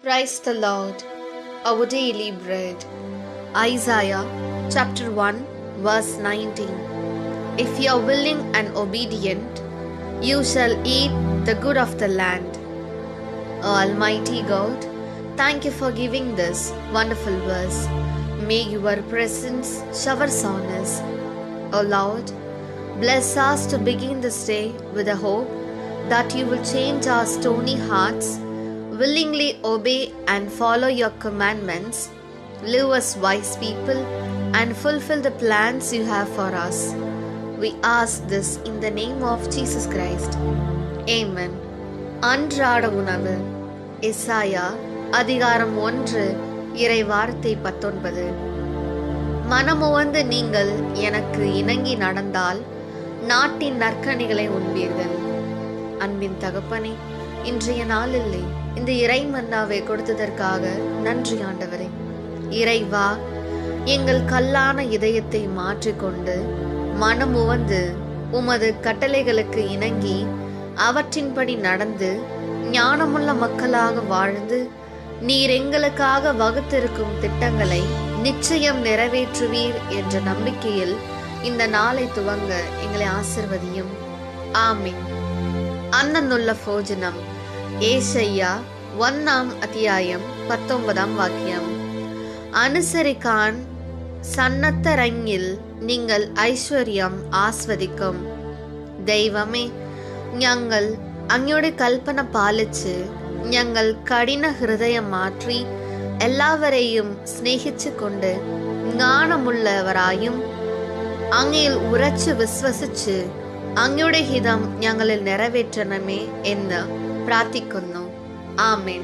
Praise the Lord. Our daily bread. Isaiah chapter 1 verse 19. If you are willing and obedient, you shall eat the good of the land. Almighty God, thank you for giving this wonderful verse. May your presence showers on us. O Lord, bless us to begin this day with a hope that you will change our stony hearts, willingly obey and follow your commandments, live as wise people, and fulfill the plans you have for us. We ask this in the name of Jesus Christ. Amen. அன்றாட உணவு. எசாயா அதிகாரம் 1 இறை வார்த்தை 19. மனமுவந்து நீங்கள் எனக்கு இணங்கி நடந்தால் நாட்டின் நற்கனிகளை உண்பீர்கள். அன்பின் தகப்பனே, இன்றைய நாளில் இந்த இறை மன்னாவை கொடுத்ததற்காக நன்றி ஆண்டவரே. இறைவா, எங்கள் கல்லான இதயத்தை மாற்றிக்கொண்டு மனமுவந்து உமது கட்டளைகளுக்கு இணங்கி அவற்றின்படி நடந்து ஞானமுள்ள மக்களாக வாழ்ந்து நீர் எங்களுக்காக வகுத்திருக்கும் திட்டங்களை நிச்சயம் நிறைவேற்றுவீர் என்ற நம்பிக்கையில் இந்த நாளை துவங்க எங்களை ஆசிர்வதியும். ஆமீன். அன்னன்னுள்ள போஜனம். ஏசையா 1 அத்தியாயம் 19 வாக்கியம். അനുസരിക്കാൻ സന്നദ്ധരെങ്കിൽ നിങ്ങൾ ഐശ്വര്യം ആസ്വദിക്കും. ദൈവമേ, ഞങ്ങൾ അങ്ങയുടെ കൽപ്പന പാലിച്ച് ഞങ്ങൾ കഠിന ഹൃദയം മാറ്റി എല്ലാവരെയും സ്നേഹിച്ചുകൊണ്ട് ജ്ഞാനമുള്ളവരായും അങ്ങയിൽ ഉറച്ചു വിശ്വസിച്ച് അങ്ങയുടെ ഹിതം ഞങ്ങളിൽ നിറവേറ്റണമേ എന്ന് പ്രാർത്ഥിക്കുന്നു. ആമേൻ.